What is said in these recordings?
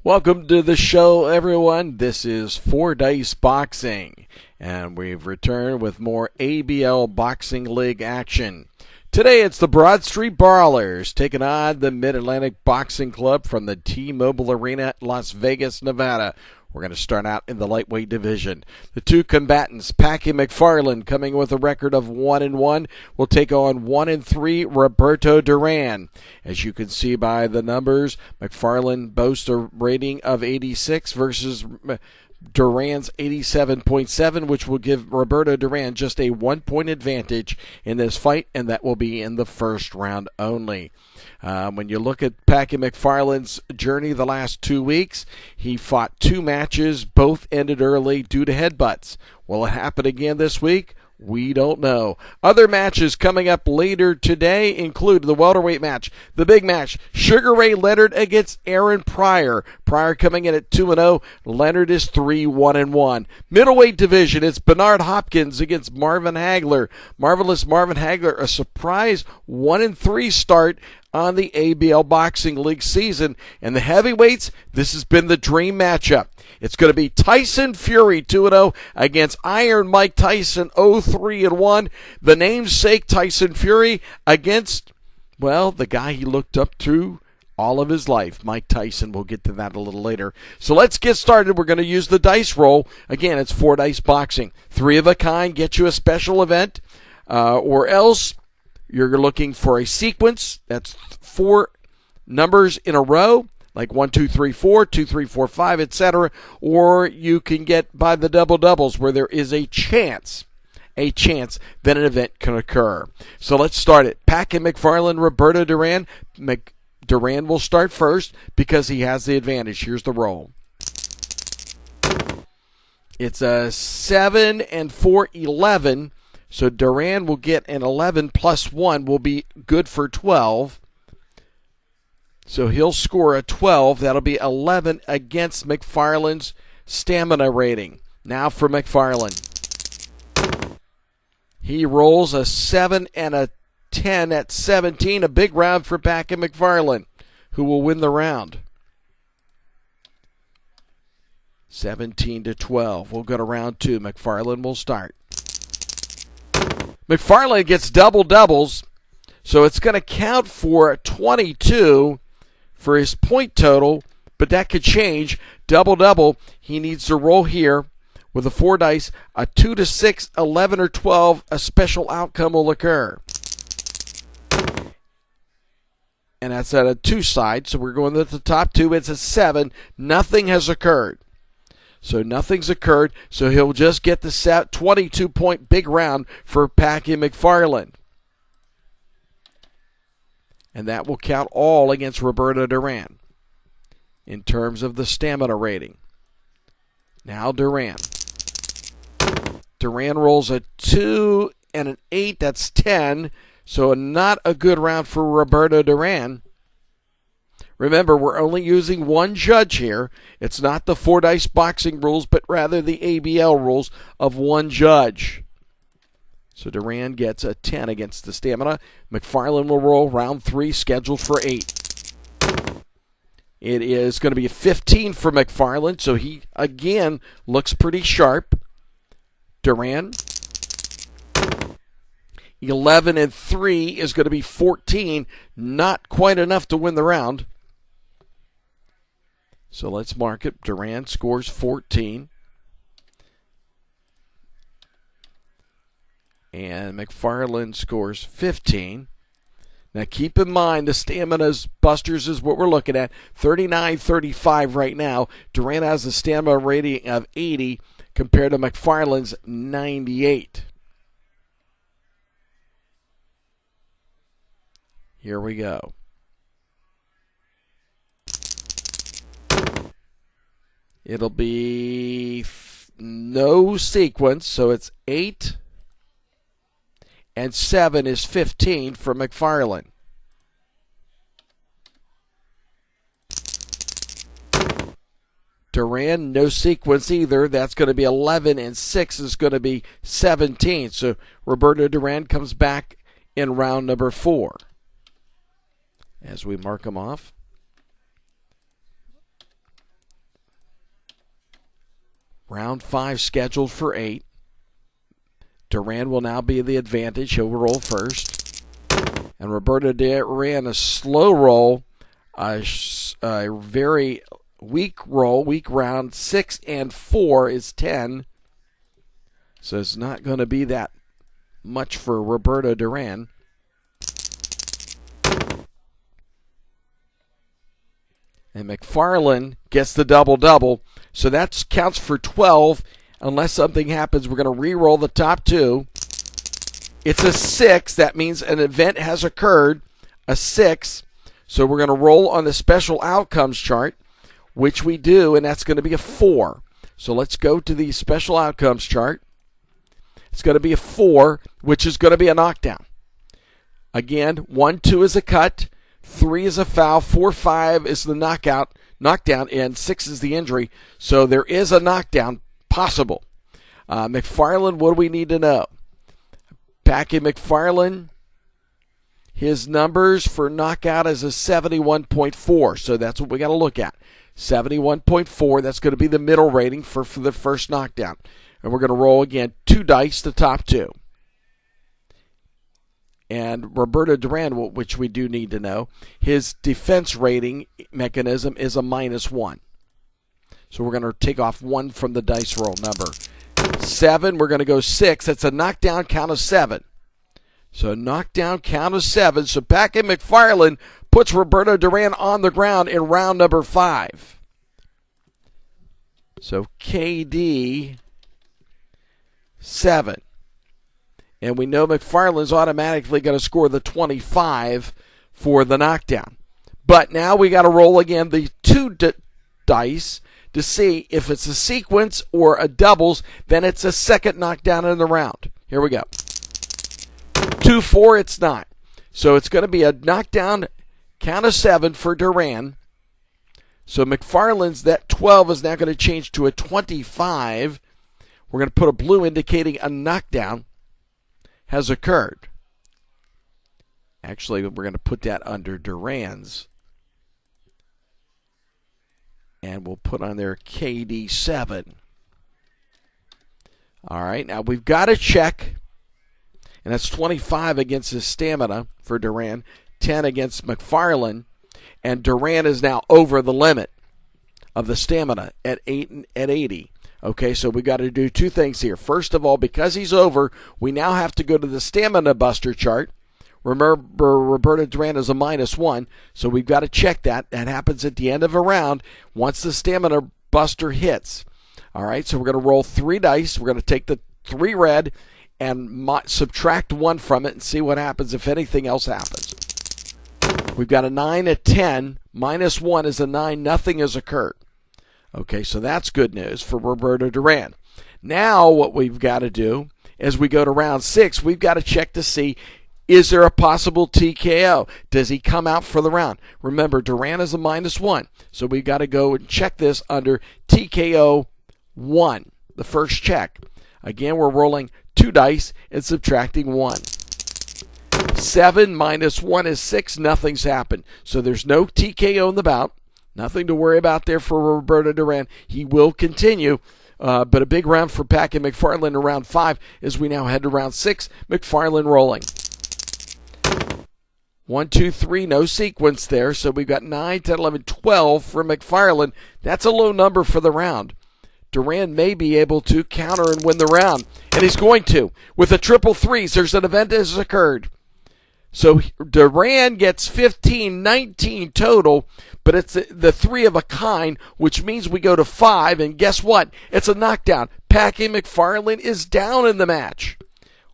Welcome to the show, everyone. This is 4 Dice Boxing, and we've returned with more ABL Boxing League action. Today it's the Broad Street Brawlers taking on the Mid-Atlantic Boxing Club from the T-Mobile Arena, Las Vegas, Nevada. We're going to start out in the lightweight division. The two combatants, Packy Mcfarland, coming with a record of 1-1, will take on 1-3 Roberto Duran. As you can see by the numbers, Mcfarland boasts a rating of 86 versus Duran's 87.7, which will give Roberto Duran just a 1-point advantage in this fight, and that will be in the first round only. When you look at Packy Mcfarland's journey the last 2 weeks, he fought 2 matches, both ended early due to headbutts. Will it happen again this week? We don't know. Other matches coming up later today include the welterweight match, the big match, Sugar Ray Leonard against Aaron Pryor. Pryor coming in at 2-0. Leonard is 3-1-1. Middleweight division, it's Bernard Hopkins against Marvin Hagler. Marvelous Marvin Hagler, a surprise 1-3 start on the ABL Boxing League season. And the heavyweights, this has been the dream matchup. It's going to be Tyson Fury 2-0 against Iron Mike Tyson 0-3-1. The namesake Tyson Fury against, well, the guy he looked up to all of his life, Mike Tyson. We'll get to that a little later. So let's get started. We're going to use the dice roll. Again, it's 4 Dice Boxing. 3 of a kind, get you a special event, or else you're looking for a sequence. That's 4 numbers in a row, like 1, 2, 3, 4, 2, 3, 4, 5, etc. Or you can get by the double doubles, where there is a chance that an event can occur. So let's start it. Packy Mcfarland, Roberto Duran. Duran will start first because he has the advantage. Here's the roll. It's a 7 and 4, 11. So Duran will get an 11 plus 1 will be good for 12. So he'll score a 12. That'll be 11 against McFarland's stamina rating. Now for McFarland. He rolls a 7 and a 10 at 17. A big round for Packy Mcfarland, who will win the round. 17-12. We'll go to round 2. McFarland will start. McFarland gets double doubles, so it's going to count for 22 for his point total, but that could change. Double-double, he needs to roll here with a 4 dice. A 2-6, 11, or 12, a special outcome will occur. And that's at a 2 side, so we're going with the top 2. It's a 7. Nothing has occurred. So nothing's occurred, so he'll just get the 22-point big round for Packy Mcfarland. And that will count all against Roberto Duran in terms of the stamina rating. Now Duran. Duran rolls a 2 and an 8. That's 10. So not a good round for Roberto Duran. Remember, we're only using one judge here. It's not the 4 Dice Boxing rules, but rather the ABL rules of one judge. So Duran gets a 10 against the stamina. McFarland will roll round 3, scheduled for 8. It is going to be a 15 for McFarland, so he, again, looks pretty sharp. Duran. 11 and 3 is going to be 14. Not quite enough to win the round. So let's mark it. Duran scores 14. And McFarland scores 15. Now keep in mind the stamina's busters is what we're looking at. 39-35 right now. Duran has a stamina rating of 80 compared to McFarland's 98. Here we go. It'll be no sequence, so it's 8 and 7 is 15 for McFarland. Duran, no sequence either. That's going to be 11 and 6 is going to be 17. So Roberto Duran comes back in round number 4. As we mark them off. Round 5 scheduled for 8. Duran will now be the advantage. He'll roll first. And Roberto Duran, a slow roll, a very weak roll, weak round. 6 and 4 is 10. So it's not going to be that much for Roberto Duran. And Mcfarland gets the double-double. So that counts for 12. Unless something happens, we're going to re-roll the top 2. It's a 6. That means an event has occurred. A 6. So we're going to roll on the special outcomes chart, which we do, and that's going to be a 4. So let's go to the special outcomes chart. It's going to be a 4, which is going to be a knockdown. Again, 1, 2 is a cut. 3 is a foul, 4, 5 is the knockdown, and 6 is the injury. So there is a knockdown possible. Mcfarland, what do we need to know? Packy Mcfarland, his numbers for knockout is a 71.4. So that's what we got to look at. 71.4, that's going to be the middle rating for the first knockdown. And we're going to roll again 2 dice, the top 2. And Roberto Duran, which we do need to know, his defense rating mechanism is a -1. So we're going to take off 1 from the dice roll number. 7, we're going to go 6. That's a knockdown count of 7. So knockdown count of 7. So Packy Mcfarland puts Roberto Duran on the ground in round number 5. So KD 7. And we know Mcfarland's automatically going to score the 25 for the knockdown. But now we got to roll again the 2 dice to see if it's a sequence or a doubles. Then it's a second knockdown in the round. Here we go. 2, 4, it's not. So it's going to be a knockdown count of 7 for Duran. So Mcfarland's, that 12 is now going to change to a 25. We're going to put a blue indicating a knockdown has occurred. Actually, we're going to put that under Duran's. And we'll put on there KD 7. All right, now we've got to check. And that's 25 against his stamina for Duran, 10 against Mcfarland. And Duran is now over the limit of the stamina at 80. Okay, so we got to do 2 things here. First of all, because he's over, we now have to go to the stamina buster chart. Remember, Roberto Duran is a -1, so we've got to check that. That happens at the end of a round once the stamina buster hits. All right, so we're going to roll 3 dice. We're going to take the 3 red and subtract 1 from it and see what happens if anything else happens. We've got a 9, a 10. -1 is a 9. Nothing has occurred. Okay, so that's good news for Roberto Duran. Now what we've got to do as we go to round 6, we've got to check to see, is there a possible TKO? Does he come out for the round? Remember, Duran is a -1, so we've got to go and check this under TKO 1, the first check. Again, we're rolling 2 dice and subtracting 1. 7 -1 is 6. Nothing's happened. So there's no TKO in the bout. Nothing to worry about there for Roberto Duran. He will continue, but a big round for Packy Mcfarland in round 5 as we now head to round 6. Mcfarland rolling. 1, 2, 3, no sequence there. So we've got 9, 10, 11, 12 for Mcfarland. That's a low number for the round. Duran may be able to counter and win the round, and he's going to. With the triple threes, there's an event that has occurred. So Duran gets 15, 19 total, but it's the 3 of a kind, which means we go to 5, and guess what? It's a knockdown. Packy Mcfarland is down in the match.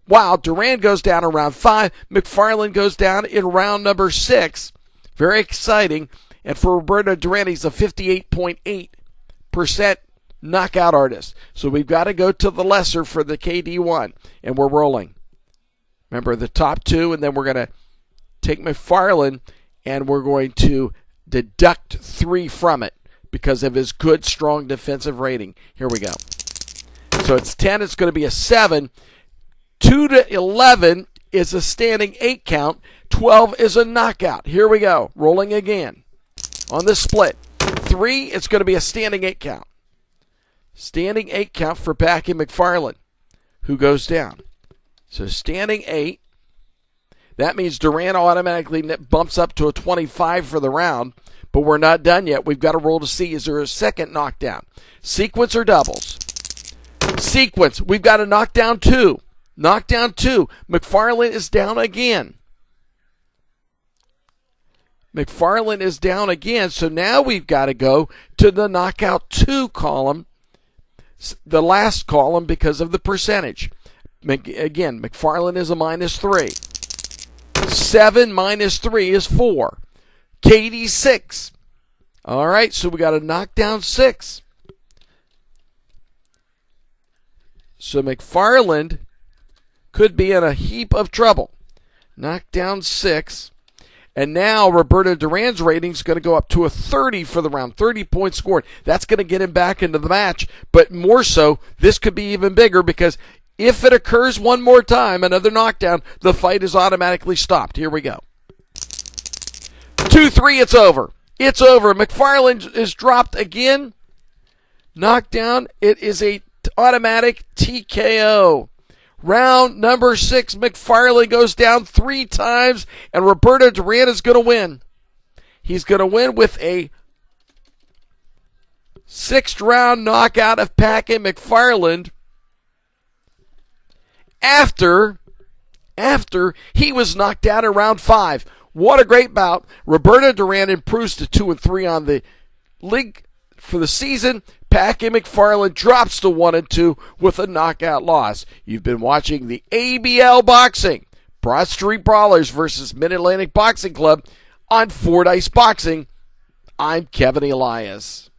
Wow, Duran goes down in round 5. Mcfarland goes down in round number 6. Very exciting. And for Roberto Duran, he's a 58.8% knockout artist. So we've got to go to the lesser for the KD1, and we're rolling. Remember the top 2, and then we're going to take Mcfarland, and we're going to deduct 3 from it because of his good, strong defensive rating. Here we go. So it's 10. It's going to be a 7. 2 to 11 is a standing 8 count. 12 is a knockout. Here we go. Rolling again on the split. 3, it's going to be a standing 8 count. Standing 8 count for Packy Mcfarland, who goes down. So standing 8. That means Duran automatically bumps up to a 25 for the round, but we're not done yet. We've got to roll to see, is there a second knockdown? Sequence or doubles? Sequence. We've got a knockdown 2. Knockdown 2. Mcfarland is down again. Mcfarland is down again, so now we've got to go to the knockout 2 column, the last column because of the percentage. Again, Mcfarland is a -3. 7 minus 3 is 4. Katie 6. All right, so we got a knockdown 6. So Mcfarland could be in a heap of trouble. Knockdown 6. And now Roberto Duran's rating is going to go up to a 30 for the round. 30 points scored. That's going to get him back into the match. But more so, this could be even bigger because if it occurs one more time, another knockdown, the fight is automatically stopped. Here we go. 2-3, it's over. It's over. Mcfarland is dropped again. Knockdown. It is a automatic TKO. Round number 6, Mcfarland goes down 3 times, and Roberto Duran is going to win. He's going to win with a 6th round knockout of Packy Mcfarland. After he was knocked out in round 5. What a great bout. Roberto Duran improves to 2-3 on the league for the season. Packy Mcfarland drops to 1-2 with a knockout loss. You've been watching the ABL Boxing, Broad Street Brawlers versus Mid-Atlantic Boxing Club on 4 Dice Boxing. I'm Kevin Elias.